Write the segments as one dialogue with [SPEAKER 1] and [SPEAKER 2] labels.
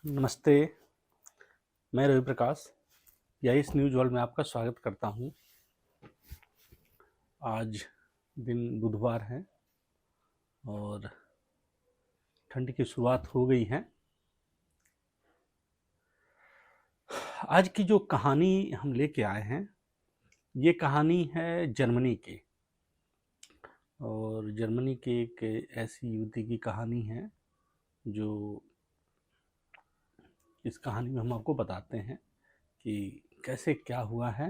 [SPEAKER 1] नमस्ते, मैं Ravi Prakash yes news world में आपका स्वागत करता हूँ। आज दिन बुधवार है और ठंड की शुरुआत हो गई है। आज की जो कहानी हम लेके आए हैं, ये कहानी है जर्मनी की और जर्मनी की एक ऐसी युवती की कहानी है जो इस कहानी में हम आपको बताते हैं कि कैसे क्या हुआ है।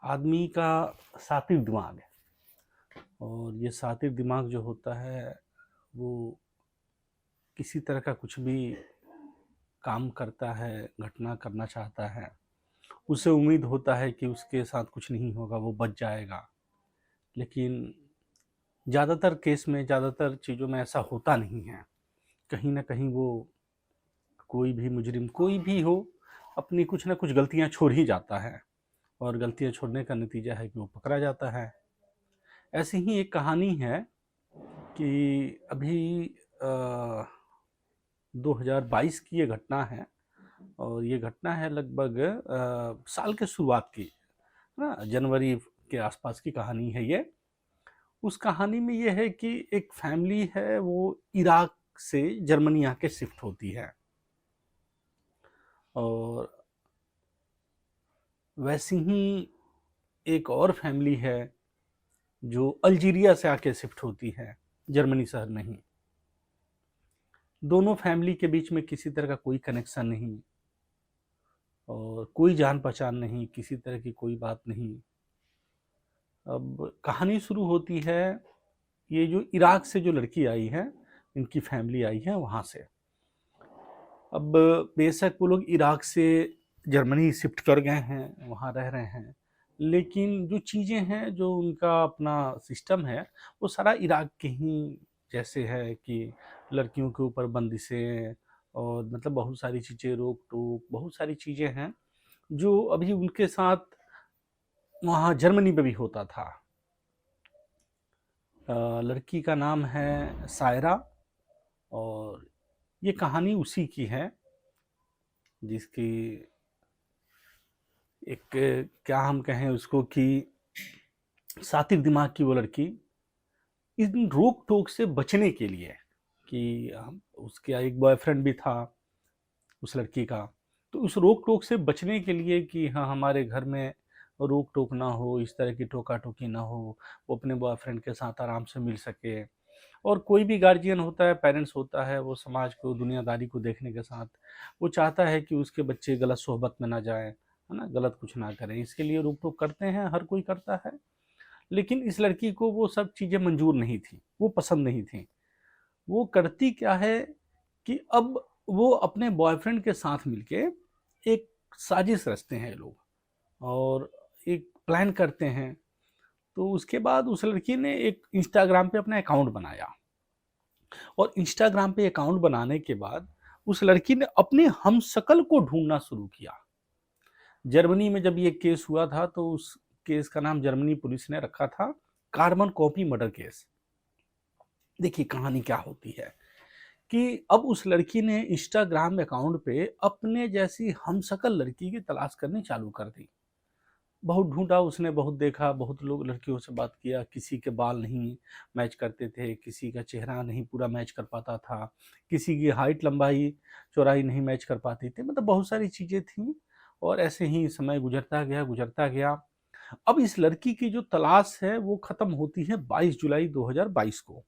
[SPEAKER 1] आदमी का सात्विक दिमाग है और ये सात्विक दिमाग जो होता है वो किसी तरह का कुछ भी काम करता है, घटना करना चाहता है, उसे उम्मीद होता है कि उसके साथ कुछ नहीं होगा, वो बच जाएगा। लेकिन ज़्यादातर केस में, ज़्यादातर चीज़ों में ऐसा होता नहीं है। कहीं न कहीं वो कोई भी मुजरिम, कोई भी हो, अपनी कुछ न कुछ गलतियाँ छोड़ ही जाता है और गलतियाँ छोड़ने का नतीजा है कि वो पकड़ा जाता है। ऐसी ही एक कहानी है कि अभी 2022 की ये घटना है और ये घटना है लगभग साल के शुरुआत की, है ना? जनवरी के आसपास की कहानी है ये। उस कहानी में ये है कि एक फैमिली है, वो इराक से जर्मनी आके शिफ्ट होती है और वैसी ही एक और फैमिली है जो अल्जीरिया से आके शिफ्ट होती है, जर्मनी शहर में ही। दोनों फैमिली के बीच में किसी तरह का कोई कनेक्शन नहीं और कोई जान पहचान नहीं, किसी तरह की कोई बात नहीं। अब कहानी शुरू होती है, ये जो इराक से जो लड़की आई है, इनकी फैमिली आई है वहाँ से। अब बेशक वो लोग इराक से जर्मनी शिफ्ट कर गए हैं, वहाँ रह रहे हैं, लेकिन जो चीज़ें हैं, जो उनका अपना सिस्टम है, वो सारा इराक के ही जैसे है कि लड़कियों के ऊपर बंदिशें और मतलब बहुत सारी चीज़ें, रोक-टोक, बहुत सारी चीज़ें हैं, जो अभी उनके साथ वहाँ जर्मनी में भी होता था। लड़की का नाम है सायरा और ये कहानी उसी की है जिसकी एक, क्या हम कहें उसको, कि सात्विक दिमाग की वो लड़की इन रोक टोक से बचने के लिए, कि उसका एक बॉयफ्रेंड भी था उस लड़की का, तो उस रोक टोक से बचने के लिए कि हाँ हमारे घर में रोक टोक ना हो, इस तरह की टोका टोकी ना हो, वो अपने बॉयफ्रेंड के साथ आराम से मिल सके। और कोई भी गार्जियन होता है, पेरेंट्स होता है, वो समाज को, दुनियादारी को देखने के साथ वो चाहता है कि उसके बच्चे गलत सोहबत में ना जाए, है ना, गलत कुछ ना करें, इसके लिए रोक टोक करते हैं, हर कोई करता है। लेकिन इस लड़की को वो सब चीज़ें मंजूर नहीं थी, वो पसंद नहीं थी। वो करती क्या है कि अब वो अपने बॉयफ्रेंड के साथ मिलके एक साजिश रचते हैं ये लोग और एक प्लान करते हैं। तो उसके बाद उस लड़की ने एक इंस्टाग्राम पे अपना अकाउंट बनाया और इंस्टाग्राम पे अकाउंट बनाने के बाद उस लड़की ने अपने हमशक्ल को ढूंढना शुरू किया। जर्मनी में जब ये केस हुआ था तो उस केस का नाम जर्मनी पुलिस ने रखा था कार्बन कॉपी मर्डर केस। देखिए कहानी क्या होती है कि अब उस लड़की ने इंस्टाग्राम अकाउंट पे अपने जैसी हमशक्ल लड़की की तलाश करनी चालू कर दी। बहुत ढूंढा उसने, बहुत देखा, बहुत लोग लड़कियों से बात किया, किसी के बाल नहीं मैच करते थे, किसी का चेहरा नहीं पूरा मैच कर पाता था, किसी की हाइट लंबाई चौड़ाई नहीं मैच कर पाती थी, मतलब बहुत सारी चीज़ें थीं। और ऐसे ही समय गुजरता गया। अब इस लड़की की जो तलाश है वो ख़त्म होती है 22 जुलाई 2022 को।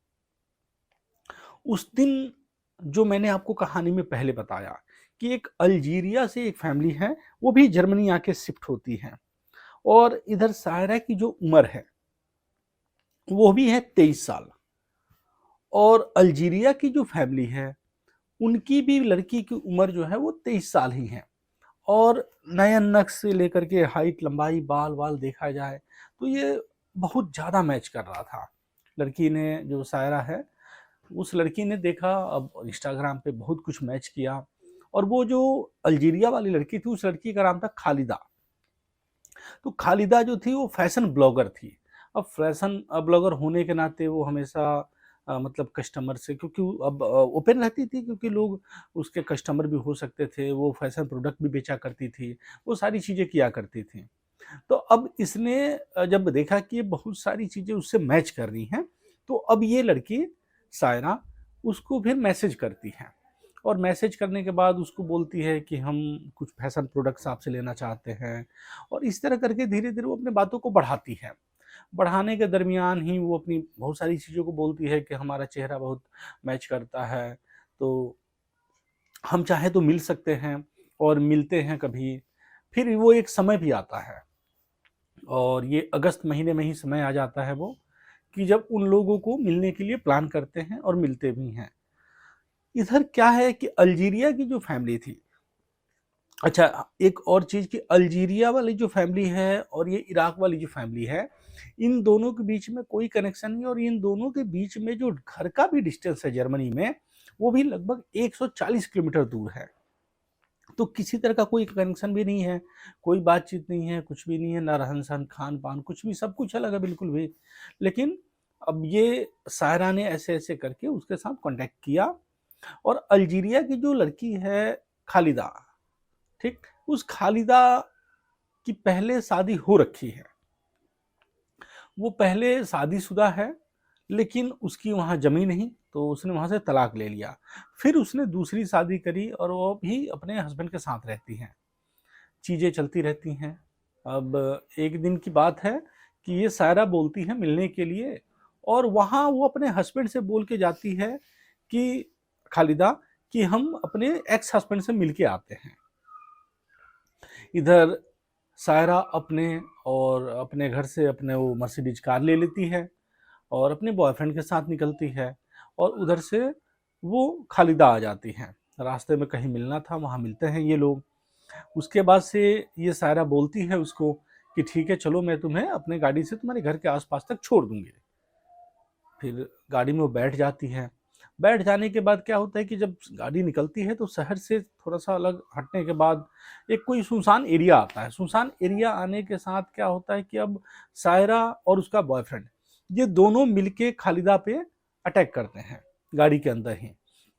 [SPEAKER 1] उस दिन जो मैंने आपको कहानी में पहले बताया कि एक अल्जीरिया से एक फैमिली है, वो भी जर्मनी आके शिफ्ट होती है और इधर सायरा की जो उम्र है वो भी है 23 साल और अल्जीरिया की जो फैमिली है उनकी भी लड़की की उम्र जो है वो 23 साल ही है। और नयन नक्श से लेकर के हाइट लंबाई बाल वाल देखा जाए तो ये बहुत ज़्यादा मैच कर रहा था। लड़की ने, जो सायरा है, उस लड़की ने देखा, अब इंस्टाग्राम पे बहुत कुछ मैच किया और वो जो अल्जीरिया वाली लड़की थी उस लड़की का नाम था खालिदा। तो खालिदा जो थी वो फैशन ब्लॉगर थी। अब फैशन ब्लॉगर होने के नाते वो हमेशा मतलब कस्टमर से, क्योंकि वो अब ओपन रहती थी, क्योंकि लोग उसके कस्टमर भी हो सकते थे, वो फैशन प्रोडक्ट भी बेचा करती थी, वो सारी चीज़ें किया करती थी। तो अब इसने जब देखा कि ये बहुत सारी चीज़ें उससे मैच कर रही हैं, तो अब ये लड़की सायरा उसको फिर मैसेज करती है, और मैसेज करने के बाद उसको बोलती है कि हम कुछ फैशन प्रोडक्ट्स आपसे लेना चाहते हैं, और इस तरह करके धीरे-धीरे वो अपनी बातों को बढ़ाती है। बढ़ाने के दरमियान ही वो अपनी बहुत सारी चीज़ों को बोलती है कि हमारा चेहरा बहुत मैच करता है, तो हम चाहें तो मिल सकते हैं, और मिलते हैं कभी। फिर वो एक समय भी आता है, और ये अगस्त महीने में ही समय आ जाता है वो, कि जब उन लोगों को मिलने के लिए प्लान करते हैं और मिलते भी हैं। इधर क्या है कि अल्जीरिया की जो फैमिली थी, अच्छा, एक और चीज़ कि अल्जीरिया वाली जो फैमिली है और ये इराक वाली जो फैमिली है, इन दोनों के बीच में कोई कनेक्शन नहीं है, और इन दोनों के बीच में जो घर का भी डिस्टेंस है जर्मनी में, वो भी लगभग 140 किलोमीटर दूर है। तो किसी तरह का कोई कनेक्शन भी नहीं है, कोई बातचीत नहीं है, कुछ भी नहीं है, ना रहन-सहन, खान-पान, कुछ भी, सब कुछ अलग है बिल्कुल भी। लेकिन अब ये सायरा ने ऐसे-ऐसे करके उसके साथ कॉन्टैक्ट किया, और अल्जीरिया की जो लड़की है खालिदा, ठीक? उस खालिदा की पहले शादी हो रखी है। वो पहले शादीशुदा है, लेकिन उसकी वहाँ जमी नहीं, तो उसने वहाँ से तलाक ले लिया। फिर उसने दूसरी शादी करी, और वो भी अपने हस्बैंड के साथ रहती हैं। चीज़ें चलती रहती हैं। अब एक दिन की बात है कि ये सायरा बोलती है मिलने के लिए, और वहाँ वो अपने हस्बैंड से बोल के जाती है कि खालिदा, कि हम अपने एक्स हस्बैंड से मिल के आते हैं। इधर सायरा अपने घर से अपने वो मर्सिडीज कार ले लेती है, और अपने बॉयफ्रेंड के साथ निकलती है, और उधर से वो खालिदा आ जाती हैं। रास्ते में कहीं मिलना था, वहाँ मिलते हैं ये लोग। उसके बाद से ये सायरा बोलती है उसको कि ठीक है, चलो मैं तुम्हें अपने गाड़ी से तुम्हारे घर के आसपास तक छोड़ दूंगी। फिर गाड़ी में वो बैठ जाती है। बैठ जाने के बाद क्या होता है कि जब गाड़ी निकलती है, तो शहर से थोड़ा-सा अलग हटने के बाद एक कोई सुनसान एरिया आता है। सुनसान एरिया आने के साथ क्या होता है कि अब सायरा और उसका बॉयफ्रेंड, ये दोनों मिलके खालिदा पे अटैक करते हैं, गाड़ी के अंदर ही,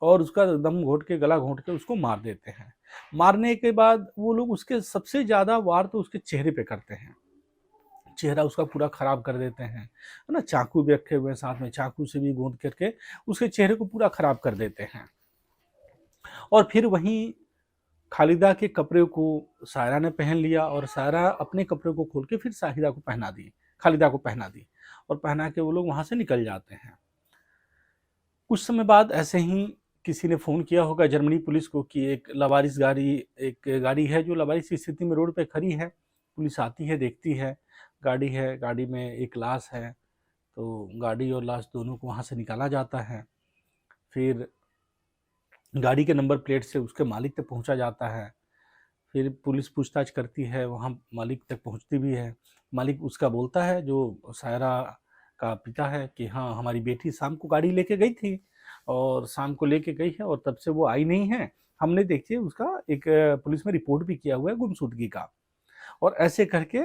[SPEAKER 1] और उसका दम घोंट के, गला घोंट के उसको मार देते हैं। मारने के बाद वो लोग उसके सबसे ज़्यादा वार तो उसके चेहरे पे करते हैं। चेहरा उसका पूरा खराब कर देते हैं, है ना? चाकू भी रखे हुए हैं साथ में, चाकू से भी गोंद करके उसके चेहरे को पूरा खराब कर देते हैं। और फिर वहीं खालिदा के कपड़े को सायरा ने पहन लिया, और सायरा अपने कपड़े को खोल के फिर शाहिदा को पहना दी, खालिदा को पहना दी, और पहना के वो लोग वहाँ से निकल जाते हैं। कुछ समय बाद ऐसे ही किसी ने फ़ोन किया होगा जर्मनी पुलिस को कि एक गाड़ी है जो लावारिस स्थिति में रोड पे खड़ी है। पुलिस आती है, देखती है, गाड़ी है, गाड़ी में एक लाश है, तो गाड़ी और लाश दोनों को वहाँ से निकाला जाता है। फिर गाड़ी के नंबर प्लेट से उसके मालिक तक पहुँचा जाता है। फिर पुलिस पूछताछ करती है, वहाँ मालिक तक पहुँचती भी है। मालिक उसका बोलता है, जो सायरा का पिता है, कि हाँ, हमारी बेटी शाम को गाड़ी लेके गई थी, और शाम को लेके गई है, और तब से वो आई नहीं है। हमने देखिए उसका एक पुलिस में रिपोर्ट भी किया हुआ है गुमशुदगी का। और ऐसे करके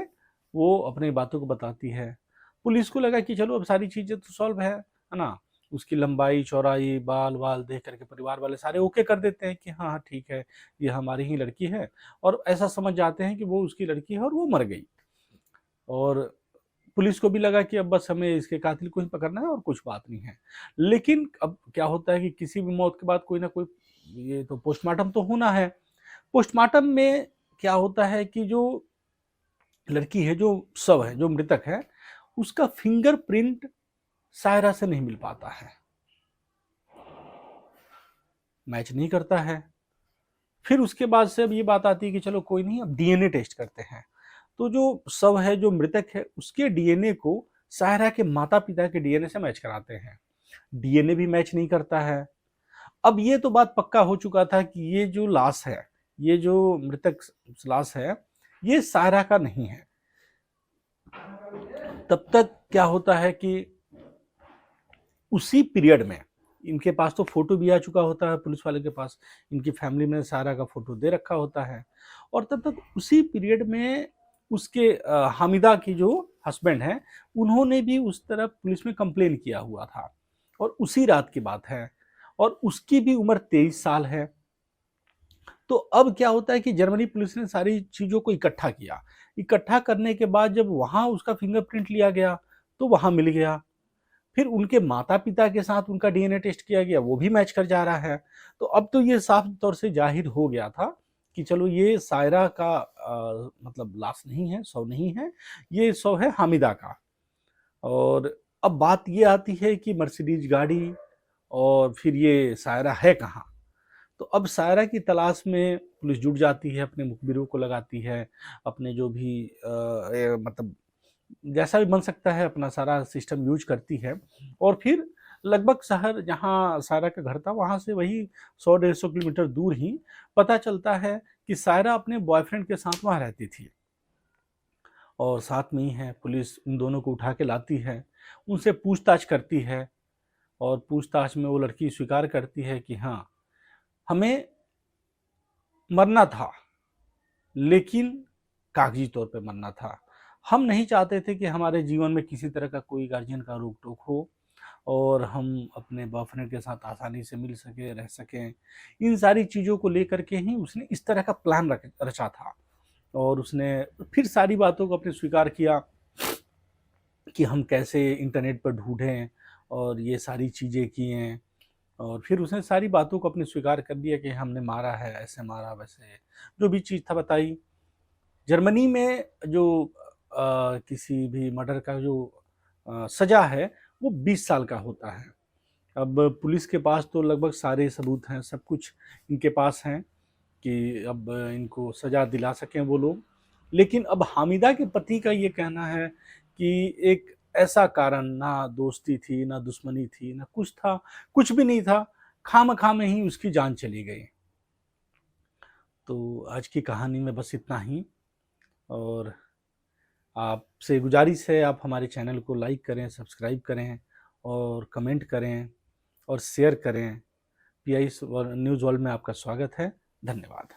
[SPEAKER 1] वो अपनी बातों को बताती है। पुलिस को लगा कि चलो अब सारी चीज़ें तो सॉल्व है ना? उसकी लंबाई, चौड़ाई, बाल-वाल देख कर के परिवार वाले सारे ओके कर देते हैं कि हाँ, हाँ, ठीक है, ये हमारी ही लड़की है, और ऐसा समझ जाते हैं कि वो उसकी लड़की है और वो मर गई। और पुलिस को भी लगा कि अब बस हमें इसके कातिल को ही पकड़ना है, और कुछ बात नहीं है। लेकिन अब क्या होता है कि किसी भी मौत के बाद कोई ना कोई, ये तो पोस्टमार्टम तो होना है। पोस्टमार्टम में क्या होता है कि जो लड़की है, जो शव है, जो मृतक है, उसका फिंगरप्रिंट सायरा से नहीं मिल पाता है, मैच नहीं करता है। फिर उसके बाद से अब ये बात आती है कि चलो कोई नहीं, अब डीएनए टेस्ट करते हैं। तो जो शव है, जो मृतक है, उसके डीएनए को सायरा के माता-पिता के डीएनए से मैच कराते हैं। डीएनए भी मैच नहीं करता है। अब ये तो बात पक्का हो चुका था कि ये जो लाश है, ये जो मृतक लाश है, ये सायरा का नहीं है। तब तक क्या होता है कि उसी पीरियड में इनके पास तो फोटो भी आ चुका होता है, पुलिस वाले के पास इनकी फैमिली में सारा का फोटो दे रखा होता है, और तब तक उसी पीरियड में उसके हामिदा की जो हस्बैंड हैं, उन्होंने भी उस तरफ पुलिस में कंप्लेन किया हुआ था, और उसी रात की बात है, और उसकी भी उम्र 23 साल है। तो अब क्या होता है कि जर्मनी पुलिस ने सारी चीज़ों को इकट्ठा किया। इकट्ठा करने के बाद जब वहाँ उसका फिंगरप्रिंट लिया गया, तो वहाँ मिल गया। फिर उनके माता-पिता के साथ उनका डीएनए टेस्ट किया गया, वो भी मैच कर जा रहा है। तो अब तो ये साफ तौर से ज़ाहिर हो गया था कि चलो ये सायरा का मतलब लाश नहीं है, शव नहीं है, ये शव है हामिदा का। और अब बात ये आती है कि मर्सिडीज़ गाड़ी और फिर ये सायरा है कहाँ? तो अब सायरा की तलाश में पुलिस जुट जाती है, अपने मुखबिरों को लगाती है, अपने जो भी मतलब जैसा भी बन सकता है अपना सारा सिस्टम यूज करती है, और फिर लगभग शहर जहाँ सायरा का घर था वहाँ से वही 100-150 किलोमीटर दूर ही पता चलता है कि सायरा अपने बॉयफ्रेंड के साथ वहाँ रहती थी, और साथ में ही है। पुलिस उन दोनों को उठा के लाती है, उनसे पूछताछ करती है, और पूछताछ में वो लड़की स्वीकार करती है कि हाँ, हमें मरना था, लेकिन कागजी तौर पे मरना था। हम नहीं चाहते थे कि हमारे जीवन में किसी तरह का कोई गार्जियन का रोक-टोक हो, और हम अपने बॉयफ्रेंड के साथ आसानी से मिल सकें, रह सकें। इन सारी चीज़ों को लेकर के ही उसने इस तरह का प्लान रचा था, और उसने फिर सारी बातों को अपने स्वीकार किया कि हम कैसे इंटरनेट पर ढूँढें, और ये सारी चीज़ें की हैं। और फिर उसने सारी बातों को अपने स्वीकार कर दिया कि हमने मारा है, ऐसे मारा, वैसे जो भी चीज़ था बताई। जर्मनी में जो किसी भी मर्डर का जो सज़ा है, वो 20 साल का होता है। अब पुलिस के पास तो लगभग सारे सबूत हैं, सब कुछ इनके पास हैं कि अब इनको सज़ा दिला सकें वो लोग। लेकिन अब हामिदा के पति का ये कहना है कि एक ऐसा कारण, ना दोस्ती थी, ना दुश्मनी थी, ना कुछ था, कुछ भी नहीं था, खामख़ा में ही उसकी जान चली गई। तो आज की कहानी में बस इतना ही, और आपसे गुजारिश है आप हमारे चैनल को लाइक करें, सब्सक्राइब करें, और कमेंट करें, और शेयर करें। पीआई न्यूज़ वर्ल्ड में आपका स्वागत है। धन्यवाद।